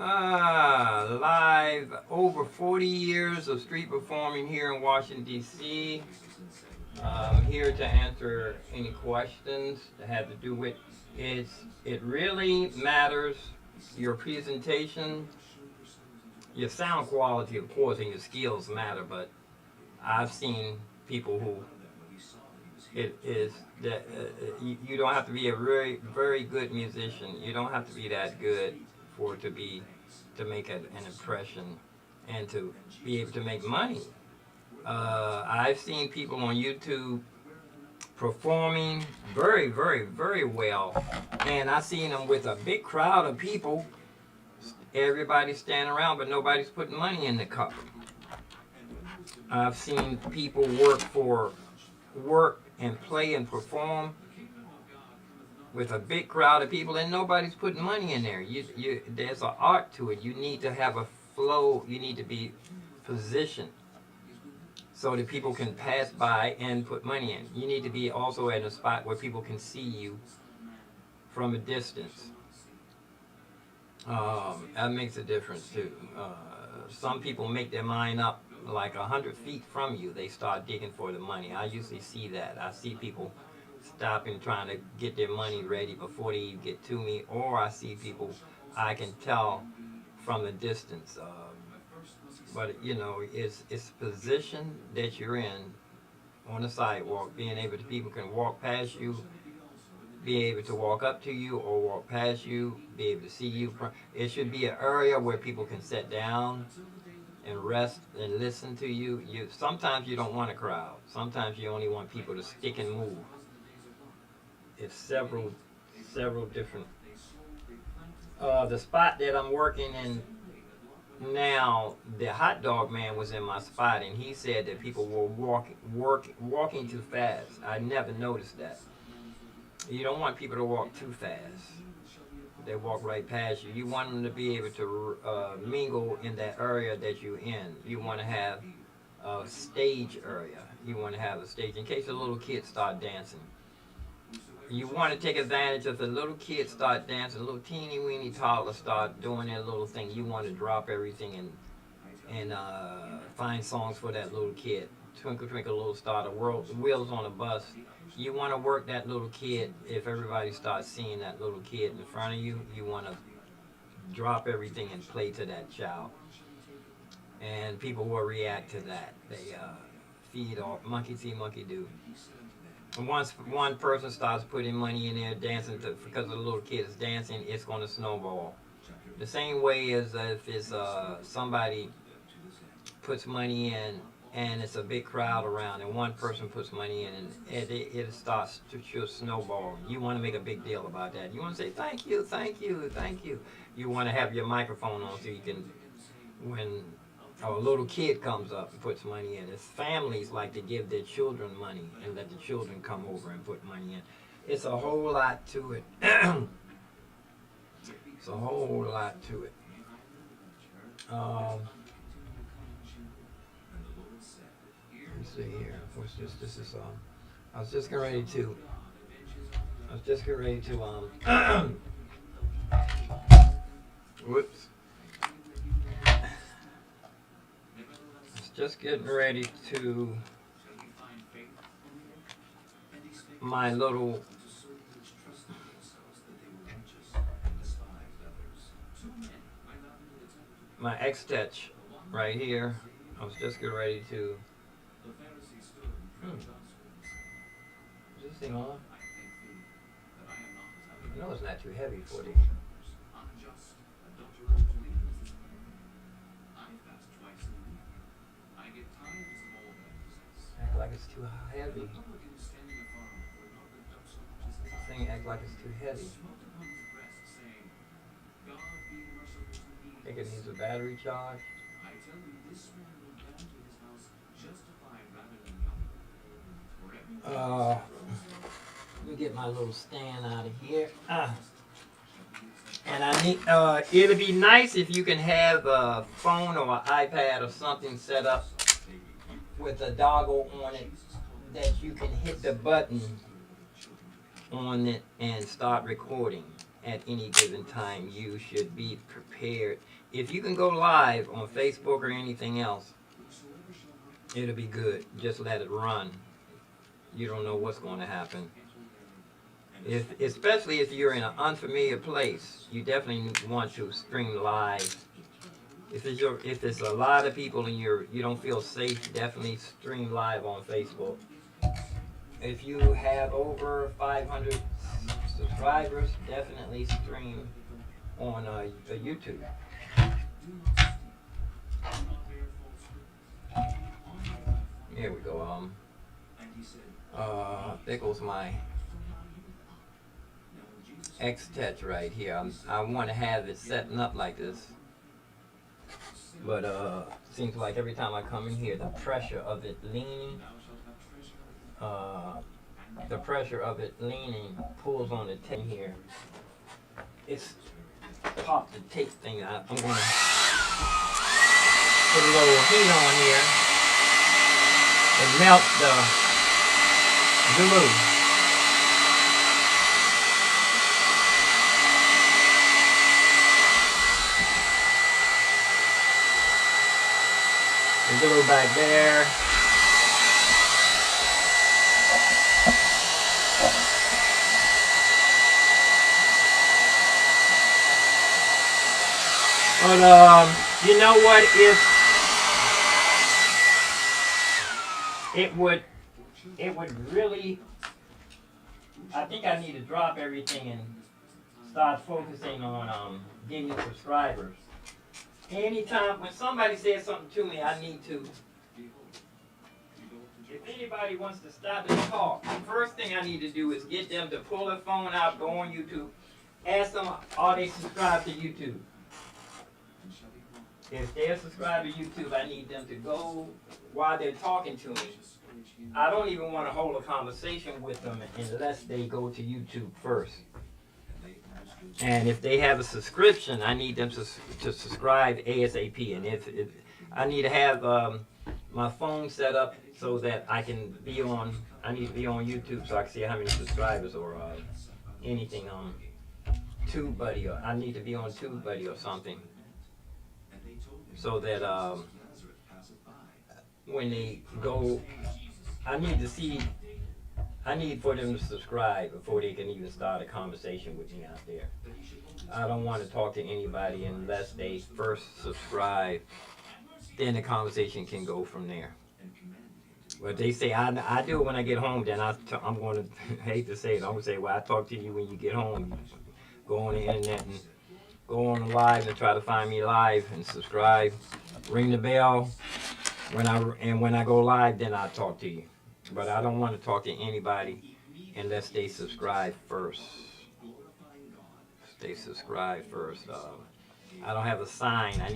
Live over 40 years of street performing here in Washington, D.C. I'm here to answer any questions that have to do with it really matters your presentation, your sound quality, of course, and your skills matter, but I've seen people who it is that you don't have to be a very very good musician. You don't have to be that good for it to make an impression and to be able to make money. I've seen people on YouTube performing very very very well, and I've seen them with a big crowd of people. Everybody's standing around, but nobody's putting money in the cup. I've seen people work and play and perform with a big crowd of people, and nobody's putting money in there. There's an art to it. You need to have a flow. You need to be positioned so that people can pass by and put money in. You need to be also at a spot where people can see you from a distance. That makes a difference too. Some people make their mind up like 100 feet from you. They start digging for the money. I usually see that. I see people stopping trying to get their money ready before they even get to me, or I see people I can tell from a distance. But you know, it's position that you're in on the sidewalk, being able to, people can walk past you, be able to walk up to you or walk past you, be able to see you. It should be an area where people can sit down and rest and listen to you. Sometimes you don't want a crowd. Sometimes you only want people to stick and move. It's several different. The spot that I'm working in now, the hot dog man was in my spot, and he said that people were walking too fast. I never noticed that. You don't want people to walk too fast. They walk right past you. You want them to be able to mingle in that area that you're in. You want to have a stage area. You want to have a stage in case the little kids start dancing. You want to take advantage of the little kids start dancing, little teeny weeny toddlers start doing their little thing. You want to drop everything and find songs for that little kid. Twinkle Twinkle Little Star, the wheels on a bus. You want to work that little kid. If everybody starts seeing that little kid in front of you, you want to drop everything and play to that child. And people will react to that. They feed off, monkey see, monkey do. And once one person starts putting money in there, dancing because the little kid is dancing, it's going to snowball. The same way as if it's somebody puts money in and it's a big crowd around and one person puts money in and it starts to just snowball. You want to make a big deal about that. You want to say thank you, thank you, thank you. You want to have your microphone on so you can, when a little kid comes up and puts money in. It's families like to give their children money and let the children come over and put money in. It's a whole lot to it. It's a whole lot to it. Let's see here. What's this? This is I was just getting ready to. Whoops. Just getting ready to my little X-Touch right here. I was just getting ready to. Is this thing on? No, it's not too heavy for the. Act like it's too heavy. This thing act like it's too heavy. Think it needs a battery charge. Let me get my little stand out of here. And I need. It'll be nice if you can have a phone or an iPad or something set up with a doggle on it that you can hit the button on it and start recording. at any given time. You should be prepared. If you can go live on Facebook or anything else, it'll be good. Just let it run. You don't know what's going to happen. Especially if you're in an unfamiliar place, you definitely want to stream live. If it's a lot of people and you don't feel safe, definitely stream live on Facebook. If you have over 500 subscribers, definitely stream on YouTube. Here we go. There goes my X-Touch right here. I want to have it setting up like this, but seems like every time I come in here, the pressure of it leaning pulls on the tape here. It's popped the tape thing out. I'm going to put a little heat on here and melt the glue. The glue back there. But you know what? If it would really, I think I need to drop everything and start focusing on getting subscribers. Anytime when somebody says something to me, I need to. If anybody wants to stop and talk, the first thing I need to do is get them to pull their phone out, go on YouTube, ask them, are they subscribed to YouTube? If they're subscribed to YouTube, I need them to go while they're talking to me. I don't even want to hold a conversation with them unless they go to YouTube first. And if they have a subscription, I need them to subscribe ASAP. And if I need to have my phone set up so that I can be on, I need to be on YouTube so I can see how many subscribers or anything on TubeBuddy, or I need to be on TubeBuddy or something, so that when they go, I need for them to subscribe before they can even start a conversation with me out there. I don't want to talk to anybody unless they first subscribe. Then the conversation can go from there. But they say I do it when I get home. Then I'm going to hate to say it. I'm going to say, well, I talk to you when you get home. You go on the internet and go on live and try to find me live and subscribe. Ring the bell. When I go live, then I'll talk to you. But I don't want to talk to anybody unless they subscribe first. They subscribe first. I don't have a sign. I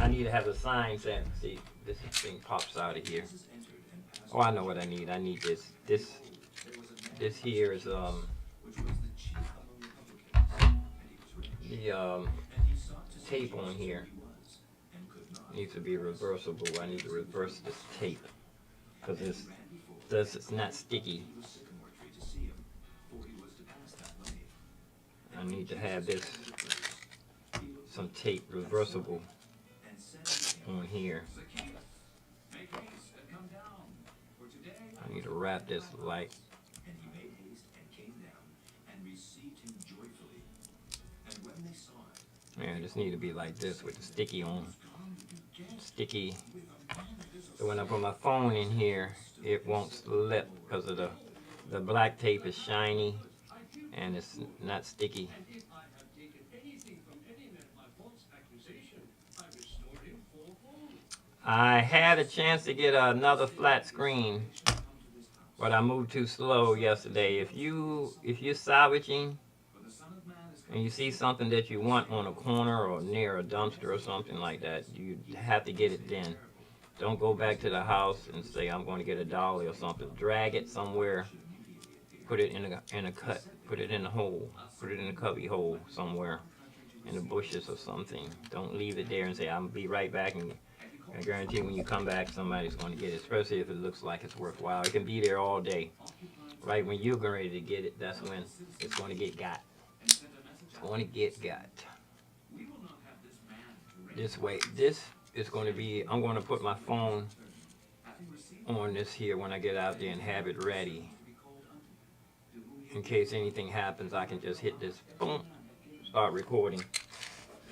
need to have a sign saying, see, this thing pops out of here. Oh, I know what I need. I need this. This here is the tape on here. Needs to be reversible. I need to reverse this tape because it's not sticky. I need to have some tape reversible on here. I need to wrap this like. Yeah, this need to be like this with the sticky on. Sticky. So when I put my phone in here, it won't slip because of the black tape is shiny and it's not sticky. I had a chance to get another flat screen, but I moved too slow yesterday. If you're salvaging and you see something that you want on a corner or near a dumpster or something like that, you have to get it then. Don't go back to the house and say, I'm going to get a dolly or something. Drag it somewhere. Put it in a cut. Put it in a hole. Put it in a cubby hole somewhere in the bushes or something. Don't leave it there and say, I'll be right back. And I guarantee when you come back, somebody's going to get it, especially if it looks like it's worthwhile. It can be there all day. Right when you're ready to get it, that's when it's going to get got. going to get got. This way, this is going to be, I'm going to put my phone on this here when I get out there and have it ready. In case anything happens, I can just hit this, boom, start recording.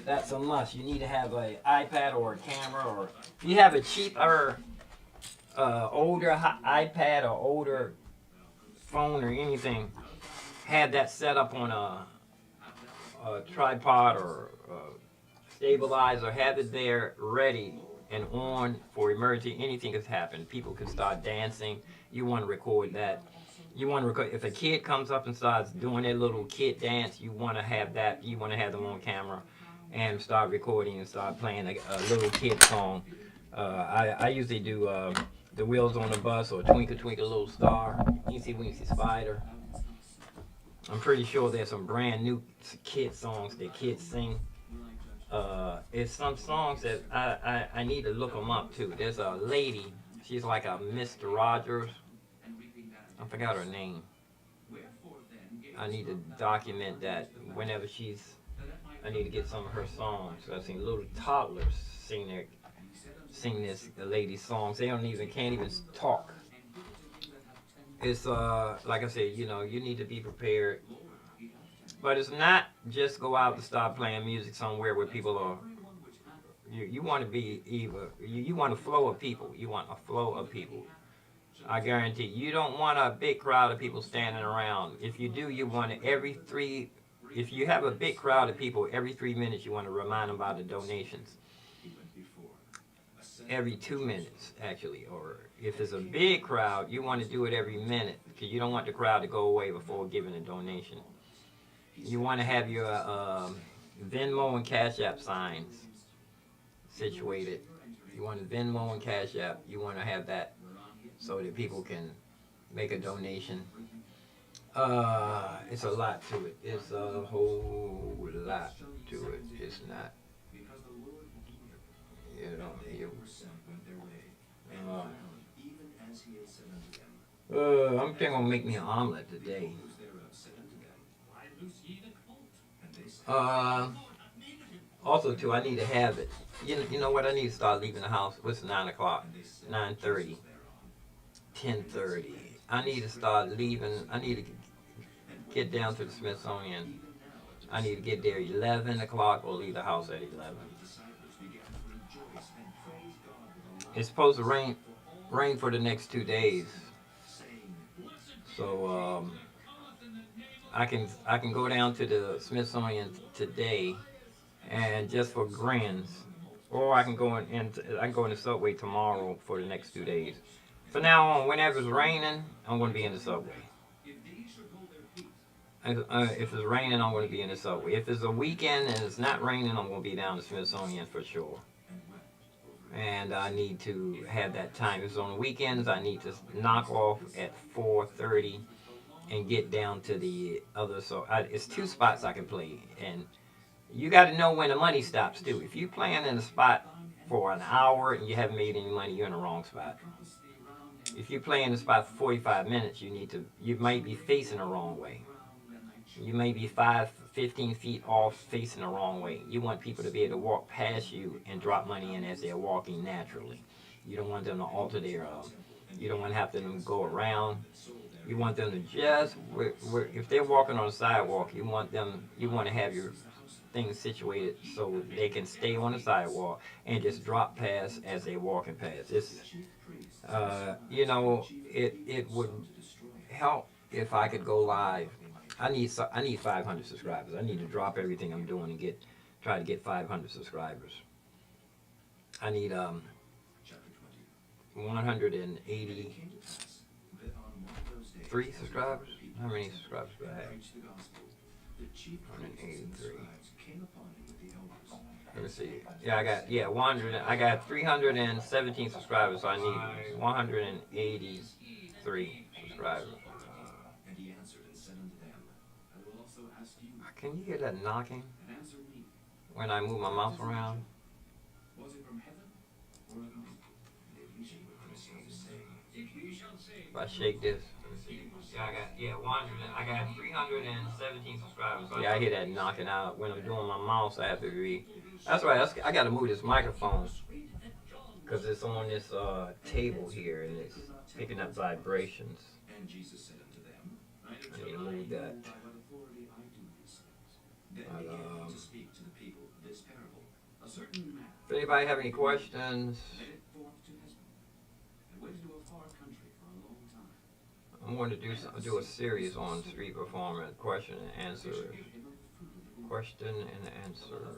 That's a must. You need to have an iPad or a camera, or if you have a cheaper, older iPad or older phone or anything, have that set up on a tripod or stabilizer. Have it there ready and on for emergency. Anything has happened. People can start dancing. You want to record that. You want to record if a kid comes up and starts doing their little kid dance. You want to have that. You want to have them on camera and start recording and start playing a little kid song. I usually do The Wheels on the Bus or Twinkle Twinkle Little Star, Easy Weensy Spider. I'm pretty sure there's some brand new kid songs that kids sing. It's some songs that I need to look them up too. There's a lady, she's like a Mr. Rogers. I forgot her name. I need to document that whenever I need to get some of her songs. I've seen little toddlers sing this lady's songs. They can't even talk. It's like I said, you need to be prepared. But it's not just go out and start playing music somewhere where people are. You want to be you want a flow of people. You want a flow of people. I guarantee you don't want a big crowd of people standing around. If you do, you want to if you have a big crowd of people, every 3 minutes you want to remind them about the donations. Every 2 minutes, actually. Or if it's a big crowd, you want to do it every minute because you don't want the crowd to go away before giving a donation. You want to have your Venmo and Cash App signs situated. You want Venmo and Cash App. You want to have that so that people can make a donation. It's a lot to it. It's a whole lot to it. It's not. I'm thinking I'll make me an omelet today. Also, too, I need to have it. You know what? I need to start leaving the house. What's 9 o'clock? 9:30. 10:30. I need to start leaving. I need to get down to the Smithsonian. I need to get there 11 o'clock or leave the house at 11. It's supposed to rain for the next 2 days. So I can go down to the Smithsonian today, and just for grins, or I can go in the subway tomorrow for the next 2 days. From now on, whenever it's raining, I'm going to be in the subway. If it's raining, I'm going to be in the subway. If it's a weekend and it's not raining, I'm going to be down the Smithsonian for sure. And I need to have that time. If it's on the weekends, I need to knock off at 4:30 and get down to the other. So it's 2 spots I can play. And you got to know when the money stops too. If you're playing in a spot for an hour and you haven't made any money, you're in the wrong spot. If you're playing the spot for 45 minutes, you might be facing the wrong way. You may be 15 feet off facing the wrong way. You want people to be able to walk past you and drop money in as they're walking naturally. You don't want them to alter their, you don't want to have them go around. You want them to just, if they're walking on a sidewalk, you want to have your things situated so they can stay on the sidewalk and just drop past as they're walking past. It's, it would help if I could go live. I need 500 subscribers. I need to drop everything I'm doing and try to get 500 subscribers. I need 183 subscribers. How many subscribers do I have? 183. Let me see. Yeah, 100. I got 317 subscribers, so I need 183 subscribers. Can you hear that knocking when I move my mouse around? If I shake this, Yeah, I got 317 subscribers. Yeah, I hear that knocking out when I'm doing my mouse. I have to be. That's right. I got to move this microphone because it's on this table here and it's picking up vibrations. I need to move that. But, if anybody have any questions, I'm going to do a series on street performance, question and answer. Question and answer.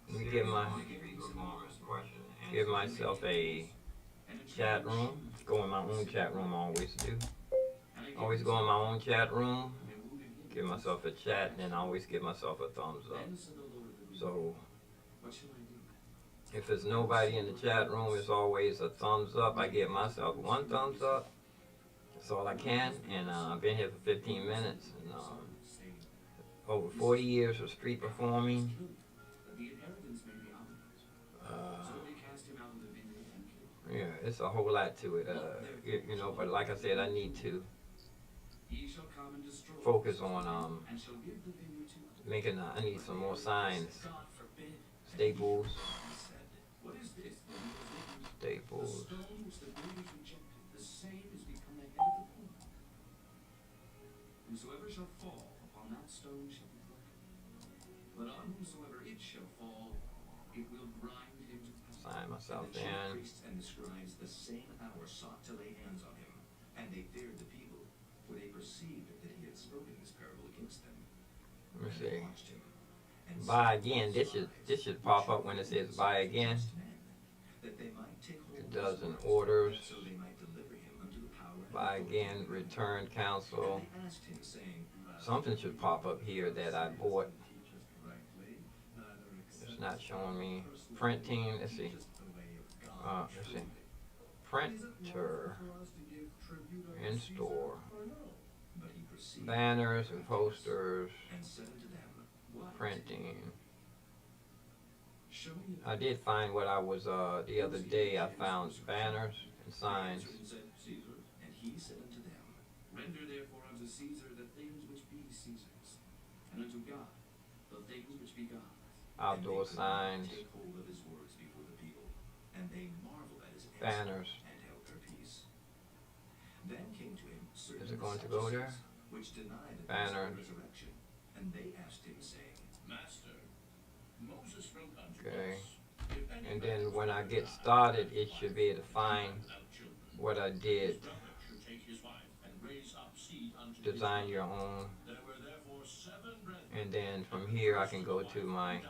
Let me give myself a chat room. Go in my own chat room. I always do. Always go in my own chat room. Give myself a chat, and then I always give myself a thumbs up. So if there's nobody in the chat room, it's always a thumbs up. I give myself one thumbs up. That's all I can, and I've been here for 15 minutes, and over 40 years of street performing. Yeah, it's a whole lot to it, you know, but like I said, I need to focus on making, I need some more signs, staples, Whosoever shall fall upon that stone shall be broken, but on whomsoever it shall fall, it will grind him to powder. Sign myself in. The priests and the scribes the same hour sought to lay hands on him, and they feared the people, for they perceived that he had spoken this parable against them. Let me see. Buy again. This should pop up when it says buy again. It does in orders. Buy again, return, cancel. Something should pop up here that I bought. It's not showing me. Printing, let's see. Printer. In store. Banners and posters. Printing. I did find what I was, the other day I found banners and signs. He said unto them, render therefore unto Caesar the things which be Caesar's, and unto God the things which be God's. Outdoor signs. Take hold of his words before the people, and they marveled at his banners and held their peace. Then came to him certain is it going to go there? Which denied the resurrection, and they asked him, saying, Master, Moses wrote unto us. And then when I get started, it should be able to find what I did. Design your own, and then from here I can go to my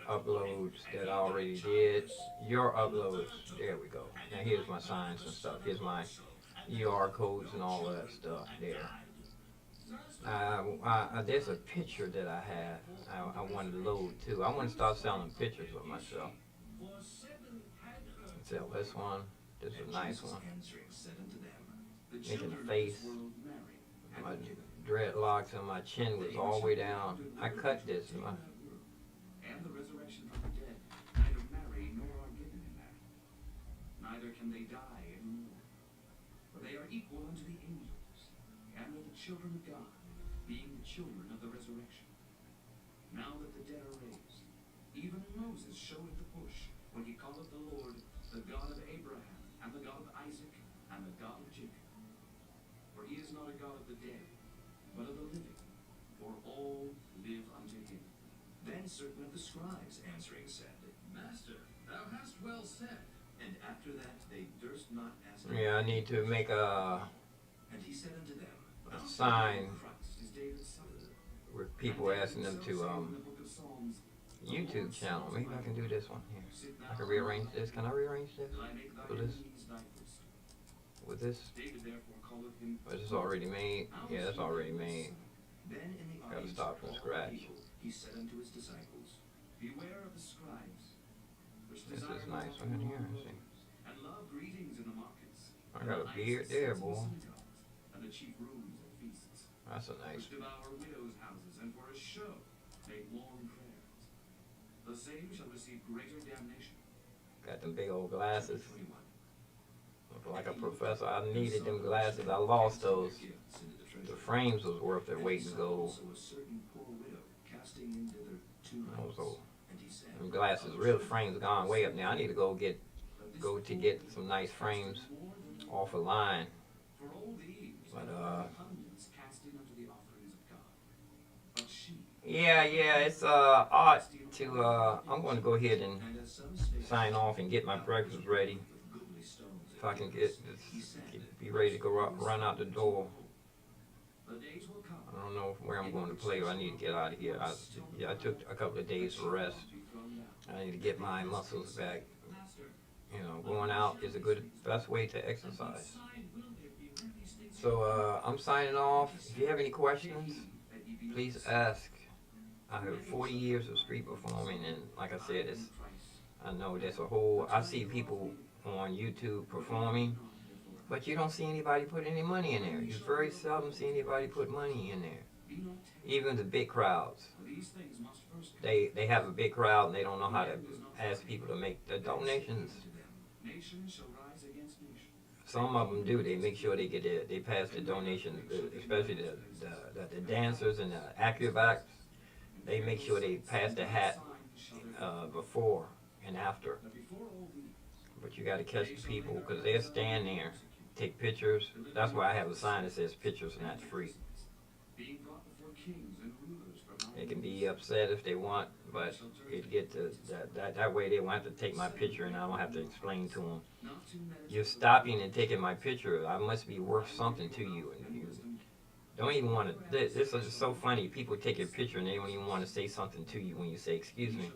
uploads that I already did. Your uploads, there we go. Now here's my signs and stuff. Here's my ER codes and all that stuff there. There's a picture that I have. I want to load too. I want to start selling pictures of myself. Sell this one. This is a nice one. Making a face. My dreadlocks and my chin was all the way down. I cut this. And the resurrection from the dead neither marry nor are given in marriage. Neither can they die anymore. For they are equal unto the angels, and are the children of God, being the children of the resurrection. Now that the dead are raised, even Moses showeth the bush, when he calleth the Lord, the God of Abraham, and the God of Isaac, and the God of Jacob. For he is not a God of the dead, but of the living, for all live unto him. Then certain of the scribes answering said, Master, thou hast well said. And after that they durst not ask him. Yeah, I need to make a sign with people asking them to YouTube channel. Maybe I can do this one here. I can rearrange this. Can I rearrange this? With this? Or is this already made? Yeah, that's already made. Gotta start from scratch. He said unto his disciples, beware of the scribes, which this is nice one in here, I see. And love greetings in the markets. I got a beard there, boy. And the chief rooms of feasts. That's a nice. Which devour widows' houses, and for a show make long prayers. The same shall receive greater damnation. Got them big old glasses. like a professor. I needed them glasses. I lost those. The frames was worth their weight in gold. So them glasses, real frames gone way up now. I need to go to get some nice frames off a line. But yeah, it's odd to I'm going to go ahead and sign off and get my breakfast ready. If I can be ready to go run out the door. I don't know where I'm going to play, or I need to get out of here. I took a couple of days for rest. I need to get my muscles back. You know, going out is a best way to exercise. So I'm signing off. If you have any questions, please ask. I have 40 years of street performing, and like I said, I know there's a whole. I see people on YouTube performing, but you don't see anybody put any money in there. You very seldom see anybody put money in there. Even the big crowds, they have a big crowd and they don't know how to ask people to make the donations. Some of them do. They make sure they pass the donations, especially the dancers and the acrobats. They make sure they pass the hat before and after. But you got to catch the people because they'll stand there, take pictures. That's why I have a sign that says pictures are not free. They can be upset if they want, but it get to that way they won't have to take my picture and I don't have to explain to them. You're stopping and taking my picture. I must be worth something to you, and you don't even want to. This is so funny. People take your picture and they don't even want to say something to you when you say excuse me.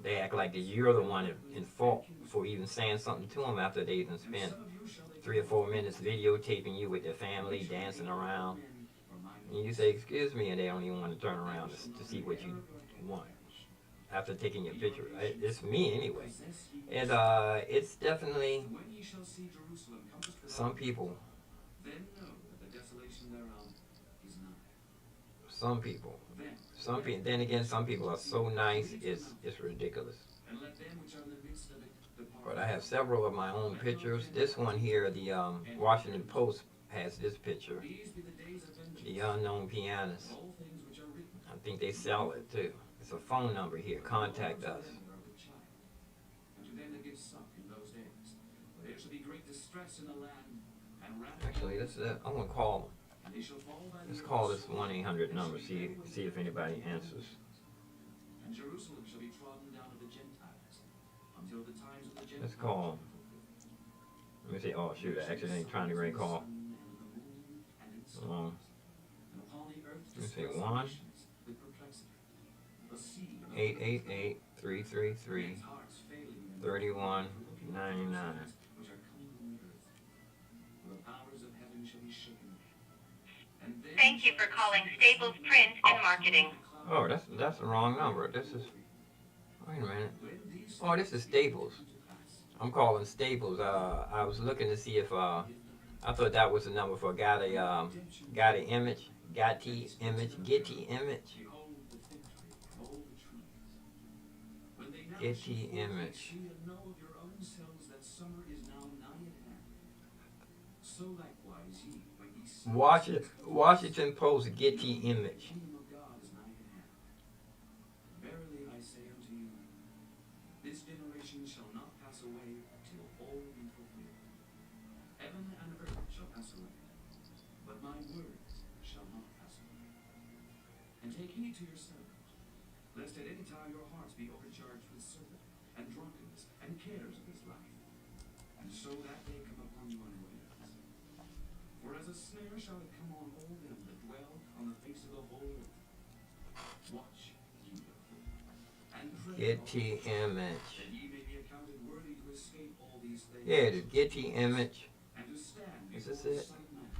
They act like you're the one in fault for even saying something to them after they even spent 3 or 4 minutes videotaping you with their family dancing around. And you say excuse me, and they don't even want to turn around to see what you want after taking your picture. It's me anyway, and it's definitely some people. Some people. Some people. Then again, some people are so nice. It's ridiculous. But I have several of my own pictures. This one here, the Washington Post has this picture. The unknown pianist. I think they sell it too. It's a phone number here. Contact us. Actually, this is it. I'm gonna call them. Let's call this 1-800 number. See if anybody answers. Let's call them. Let me see. Oh shoot! I accidentally trying to get a call. Let me see. 1-888-333-3199. Thank you for calling Staples Print and Marketing. Oh, that's the wrong number. This is. Wait a minute. Oh, this is Staples. I'm calling Staples. I was looking to see if I thought that was the number for Getty Image. Getty Image. Getty Image. Getty Image. Washington Post Getty Image. Verily I say unto you, this generation shall not pass away till all be fulfilled. Heaven and earth shall pass away, but my words shall not pass away. And take heed to yourselves, lest at any time your hearts be overcharged with service and drunkenness and cares of this life, and so that day come upon you unawares. For as a snare shall it come on all them that dwell on the face of the whole earth. Watch ye therefore, and pray Getty Image. that ye may be accounted worthy to escape all these things. Yeah, the Getty Image. And to stand Is before this the it? Son of Man.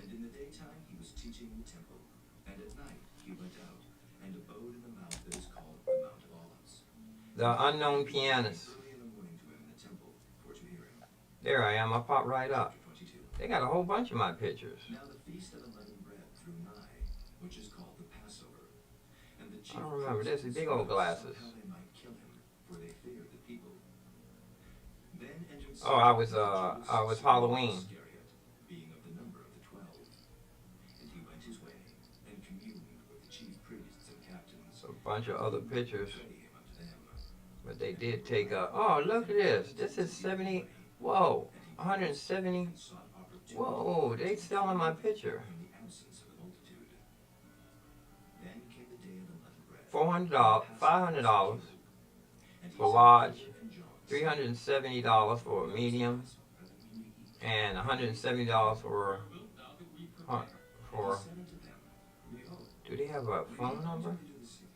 And in the daytime he was teaching in the temple, and at night he went out and abode in the mount that is called the Mount of Olives. The unknown pianist. Early in the morning to him in the temple for to hear him. There I am. I pop right up. Chapter 22. They got a whole bunch of my pictures. Now the feast of unleavened bread drew nigh, which is called the Passover. And the chief I don't remember. priests This is big old sought glasses. how they might kill him, for they feared the people. Then entered Oh, I was Halloween. Iscariot, being of the number of the 12. And he went his way, and communed with the chief priests and captains, A bunch of other pictures, betraying him unto them. but they did take a. Oh, look at this. This is 70. Whoa, 170. And sought opportunity Whoa, they selling my picture. in the absence of the multitude. Then came the day of unleavened bread. $400, $500 And he for said, large, Peter and John, $370 for a medium, that we may eat. and $170 for. Wilt thou that we Huh, prepare? for. And he said unto them, Behold, Do they have a when phone ye number? enter into the city,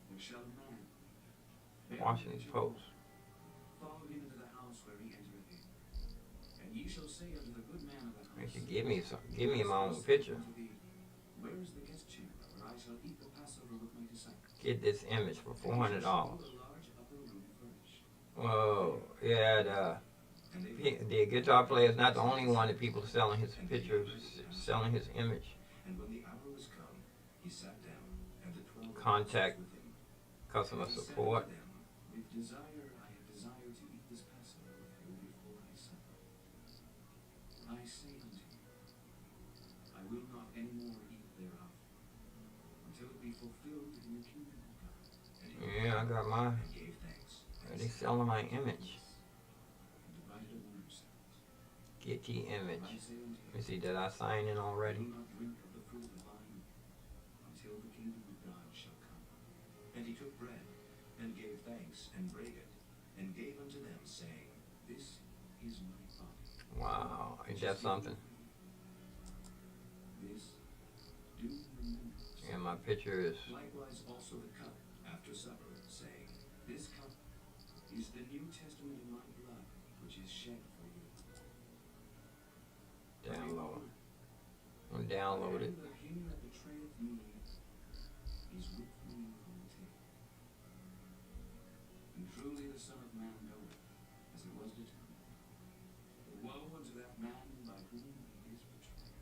there shall a man bear Washington with you. Post. Follow him into the house where he entereth in. And ye shall say unto the good man of the They house, should give me some. Give me my own picture. unto thee, where is the guest chamber where I shall eat the Passover with my disciples? Get this image for And he shall $400. show you a large upper room furnished. Whoa, yeah. And they The guitar player is not the only one that people selling his pictures, selling his image. And when the hour was come, he sat down, and the 12 Contact apostles with him. customer And he said support. unto them, With desire I have desired to eat this Passover with you before I suffer. I say unto you, I will not any more eat thereof, until it be fulfilled in the kingdom of God. And he Yeah, I got my. and gave thanks. They selling my image. And divided among yourselves. Get the image. I say unto Let me you, see, did I sign in I already? will not drink of the fruit of the vine until the kingdom of God shall come. And he took bread, and gave thanks, and brake it, and gave unto them, saying, This is my body. Wow, ain't that something? This do in remembrance. And my picture is. Likewise also the cup after supper, saying, This cup is the New Testament in my blood, which is shed for you. Download. I'm downloaded. And him that betrayeth me is with me from the table. And truly the Son of Man goeth, as it was determined. But woe unto that man by whom he is betrayed.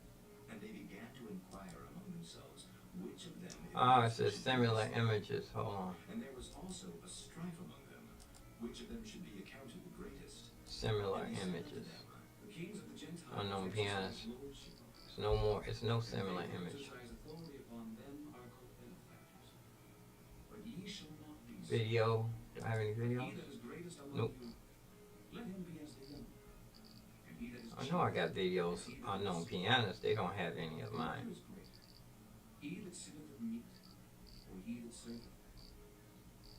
And they began to inquire among themselves which of them it Ah, it was says that should similar be images. Hold on. And there was also a strife among them, which of them should be accounted the greatest. Similar And he said unto images. them, The kings of the Gentiles Unknown exercise pianist. lordship over them. It's no more. It's no And similar they that image. exercise authority upon them are called benefactors. But ye shall not be so. Video. Do I have any He videos? that is greatest among Nope. you, let him be as the younger. And he that is I know I chief got videos. as he that Unknown is pianists. They don't have any of Who mine. is greater? He that sitteth at meat, or he that serveth?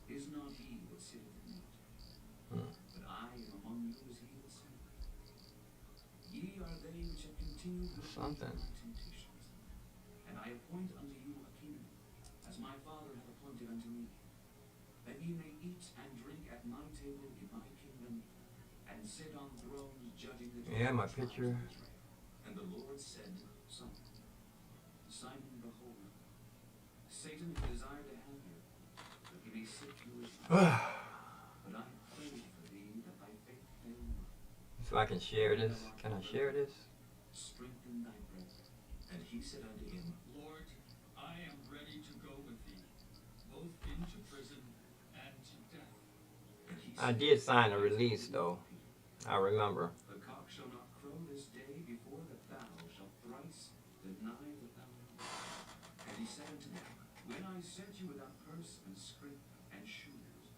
Is not he that sitteth at meat? Hmm. But I am among you as he that serveth. Ye are they which have continued with me in Something. my temptations. And I appoint unto you a kingdom, as my Father hath appointed unto me, that ye may eat and drink at my table in my kingdom, and sit on thrones judging the Yeah, my 12 tribes picture. of Israel. And the Lord said, Simon, behold, Satan hath desired to have you, that he may sift you as wheat. But I prayed for thee that thy faith fail not. So I can share this. Can I share this? Strengthen thy brethren. And he said unto him, Lord, I am ready to go with thee, both into prison and to death. and he I said, did sign a release though. I remember. The cock shall not crow this day before that thou shalt thrice deny that thou art. And he said unto them, When I sent you without purse and scrip and shoes,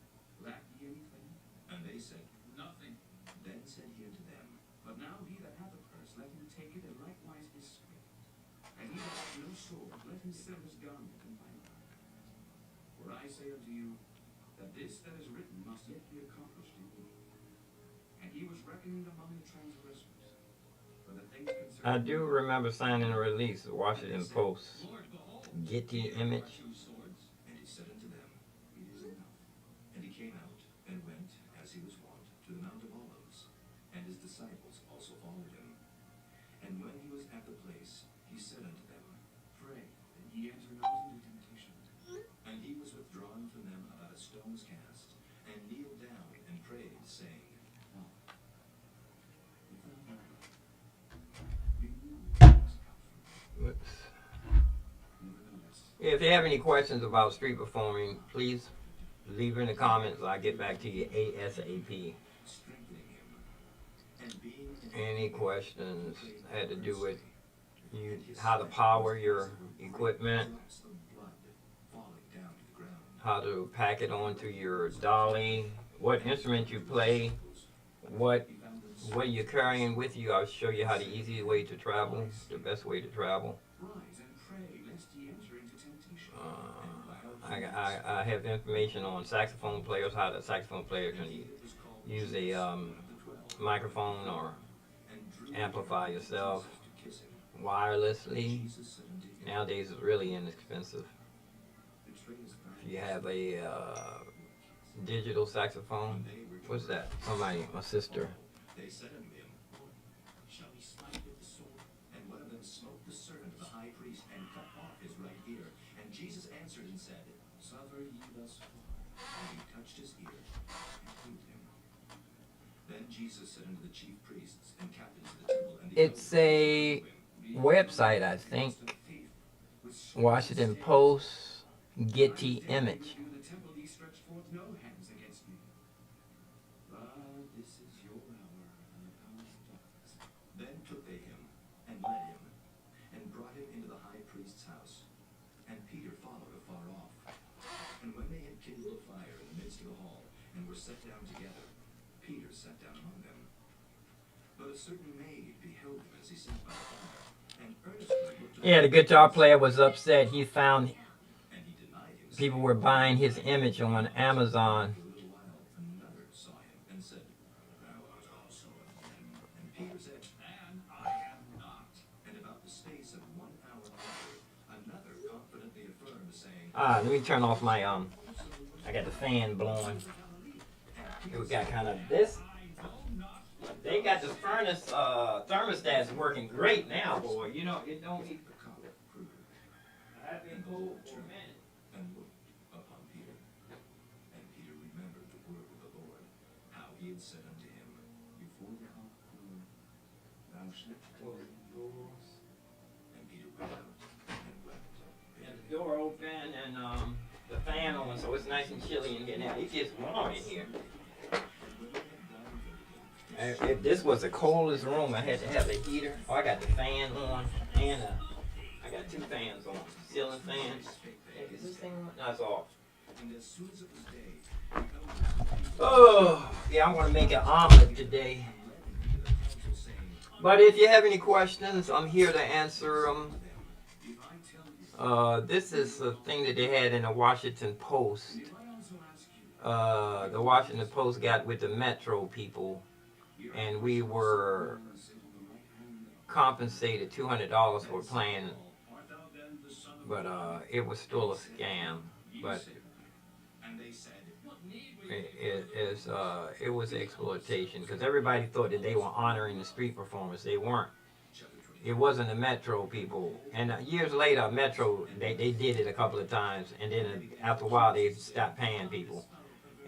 lack ye anything? And they said, Nothing. Then said he unto them, But now he that hath a purse, let him take it, and likewise his scrip. And he that hath no sword, let him sell his garment and buy mine. For I say unto you, that this that is written must yet be accomplished in me. And he was reckoned among the transgressors. For the things concerning I do remember signing a release. The Washington Post. Lord, behold, Get the here are image. two swords. And he said unto them, It is enough. And he came out, and went, as he was wont, to the Mount of Olives. And his disciples also followed him. And when he was at the place, he said unto them, Pray that ye enter not into temptation. And he was withdrawn from them about a stone's cast, and kneeled down and prayed, saying, Father, if thou wilt, remove this cup from me. Whoops. Nevertheless, If you have any questions about street performing, please leave in the comments. I'll get back to you ASAP. strengthening him, and being in Any questions had to do with you, how to power your equipment, drops of blood falling down to the ground. how to pack it onto your dolly, what instrument you play, what you're carrying with you. I'll show you how the easiest way to travel, the best way to travel. Rise and pray lest ye enter into temptation. I have information on saxophone players, how the saxophone player can use a microphone or amplify yourself wirelessly. Nowadays it's really inexpensive. If you have a digital saxophone, what's that? Somebody, my sister. They said unto him, shall we smite with the sword? And one of them smote the servant of the high priest and cut off his right ear. And Jesus answered and said, suffer ye thus far. And he touched his ear and healed him. Then Jesus said unto the chief priests and captains of the temple and the It's a website, I think. Washington Post, Getty Image. In the temple ye stretched forth no hands against me. But this is your hour and the hour of darkness. Then took they him and led him and brought him into the high priest's house. And Peter followed afar off. And when they had kindled a fire in the midst of the hall and were set down together, Peter sat down among them. But a certain maid beheld him as he sat by the fire, and earnestly looked upon Yeah, the guitar player was upset. He found and he denied himself. people were buying his image on Amazon. For a little while, another saw him and said, thou art also of them. And Peter said, And I am not. and about the space of 1 hour after, another confidently affirmed, saying, Let me turn off my I got the fan blowing. We got kind of this. They got the furnace thermostats working great now, boy. You know, it don't be. the cock crew, I've been cold for a minute. and looked upon Peter. And Peter remembered the word of the Lord, how he had said unto him, before the cock crew, thou shalt deny. And Peter went out and wept. Got the door open and the fan on, so it's nice and chilly in here now. It gets warm in here. If this was the coldest room, I had to have a heater. Oh, I got the fan on, and I got two fans on. Ceiling fan. Hey, is this thing on? No, it's off. And as soon as it was day, the elders of the people Oh, yeah, I'm gonna make an omelet today. led him into the council, saying, But if you have any questions, I'm here to answer them. if I tell you, This is the thing that they had in the Washington Post. if I also ask you, The Washington Post got with the Metro people, and we were compensated $200 for playing, Art thou then the son of but it was still a scam. But and they said, what need we? it was exploitation because everybody thought that they were honoring the street performers. They weren't. It wasn't the Metro people. And years later, Metro they did it a couple of times, and then after a while they stopped paying people,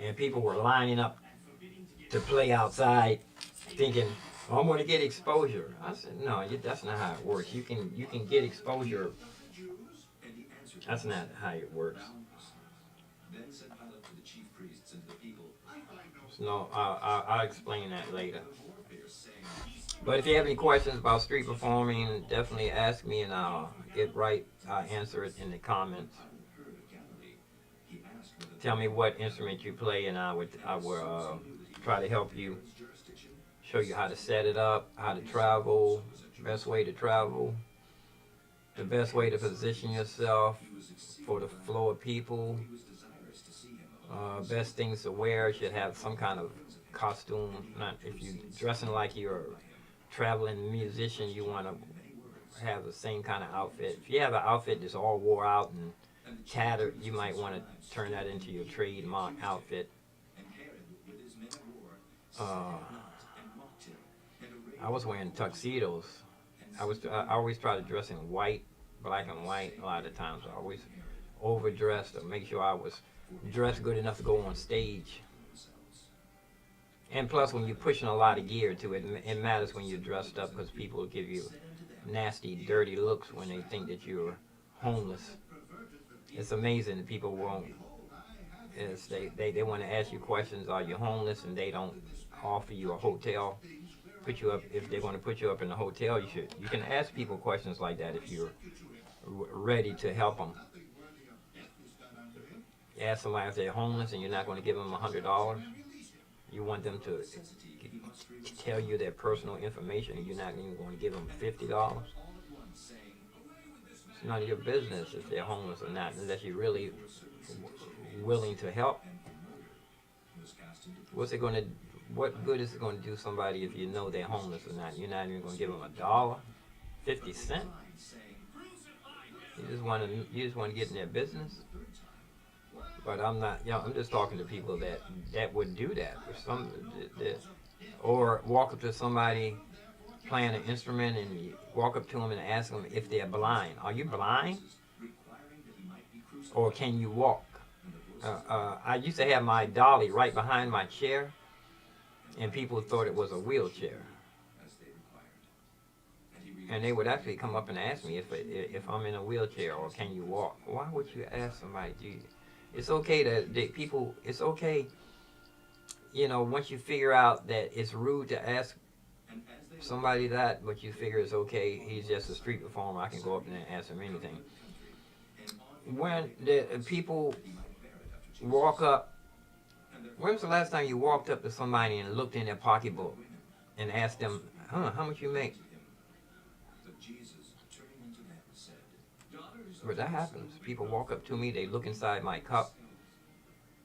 and people were lining up to play outside, thinking, oh, I'm going to get exposure. I said, no, that's not how it works. You can get exposure. and he answered, That's not how it works. then said Pilate to the chief priests and to the people, No, I'll explain that later. warfare, saying, But if you have any questions about street performing, definitely ask me, and I'll answer it in the comments. heard of Galilee, he asked whether Tell me what instrument you play, and I will try to help you, jurisdiction show you how to set it up, how to travel, best way to travel, the best way to position yourself for the flow of people, was desirous to see him. best things to wear. Should have some kind of costume. Not if you dressing like you're a traveling musician, you want to have the same kind of outfit. If you have an outfit that's all wore out and tattered, you might want to turn that into your trademark outfit. And Herod with his men of war set him not and mocked him, and arrayed I was wearing tuxedos. I always try to dress in white, black and white. A lot of times I always overdressed to make sure I was dressed good enough to go on stage. And plus, when you're pushing a lot of gear to it, it matters when you're dressed up because people will give you nasty, dirty looks when they think that you're homeless. It's amazing that people won't. They want to ask you questions. Are you homeless? And they don't offer you a hotel. put you up, if they're going to put you up in a hotel, you can ask people questions like that if you're ready to help them. You ask somebody if they're homeless and you're not going to give them $100. You want them to tell you their personal information and you're not even going to give them $50. It's none of your business if they're homeless or not, unless you're really willing to help. What good is it going to do somebody if you know they're homeless or not? You're not even going to give them $1, 50 cents. You just want to get in their business. But I'm not. I'm just talking to people that would do that. Or walk up to somebody playing an instrument and you walk up to them and ask them if they're blind. Are you blind? Or can you walk? I used to have my dolly right behind my chair, and people thought it was a wheelchair. And they would actually come up and ask me if I'm in a wheelchair or can you walk. Why would you ask somebody? It's okay it's okay, once you figure out that it's rude to ask somebody that, but you figure it's okay, he's just a street performer, I can go up there and ask him anything. When the people walk up, when was the last time you walked up to somebody and looked in their pocketbook and asked them, how much you make? But that happens. People walk up to me, they look inside my cup,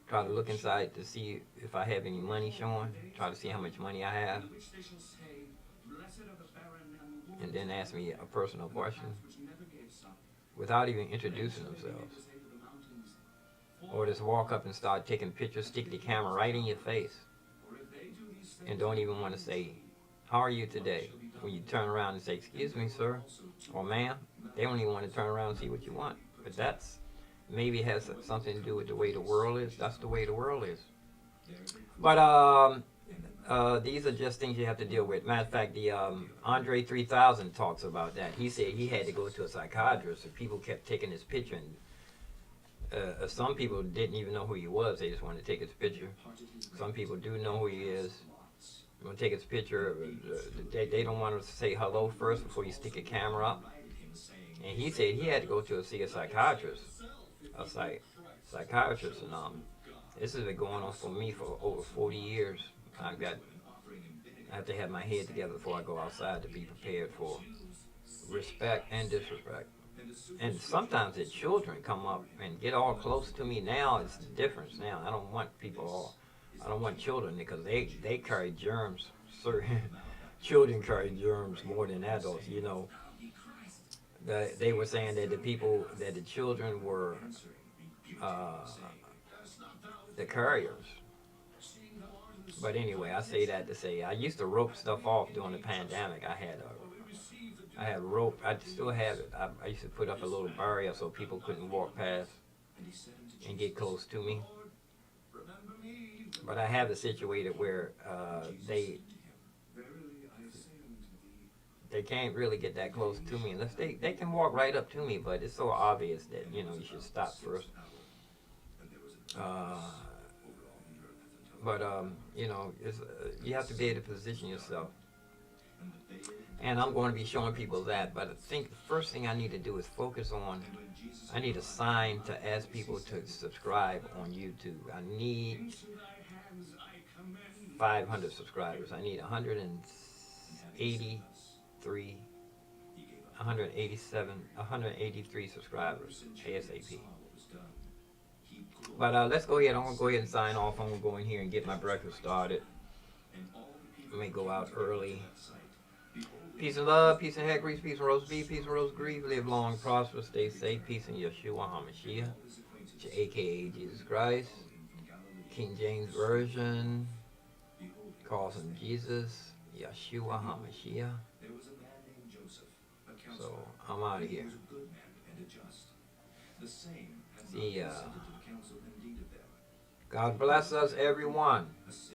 try to look inside to see if I have any money showing, try to see how much money I have, and then ask me a personal question without even introducing themselves. Or just walk up and start taking pictures, stick the camera right in your face, and don't even want to say, how are you today? When you turn around and say, excuse me, sir, or ma'am, they don't even want to turn around and see what you want. But that's maybe has something to do with the way the world is. That's the way the world is. But these are just things you have to deal with. Matter of fact, the Andre 3000 talks about that. He said he had to go to a psychiatrist, and people kept taking his picture. And some people didn't even know who he was. They just wanted to take his picture. Some people do know who he is. You want to take his picture. They don't want to say hello first before you stick a camera up. And he said he had to go to see a psychiatrist. Psychiatrist. And this has been going on for me for over 40 years. I have to have my head together before I go outside to be prepared for respect and disrespect. And sometimes the children come up and get all close to me. Now it's the difference. Now I don't want I don't want children because they carry germs. Children carry germs more than adults. They were saying that the children were the carriers. But anyway, I say that to say I used to rope stuff off during the pandemic. I had rope. I still have it. I used to put up a little barrier so people couldn't walk past and get close to me. But I have it situated where they can't really get that close to me unless they can walk right up to me. But it's so obvious that you should stop first. You have to be able to position yourself. And I'm going to be showing people that. But I think the first thing I need to do is focus on, I need a sign to ask people to subscribe on YouTube. I need 500 subscribers. I need 183 subscribers ASAP. But let's go ahead. I'm going to go ahead and sign off. I'm going to go in here and get my breakfast started. Let me go out early. Peace and love, peace and hair grease, peace and roast beef, peace and roast grief. Live long, prosper, stay safe. Peace in Yeshua HaMashiach, a.k.a. Jesus Christ. King James Version calls him Jesus, Yeshua HaMashiach. So I'm out of here. See ya. God bless us, everyone.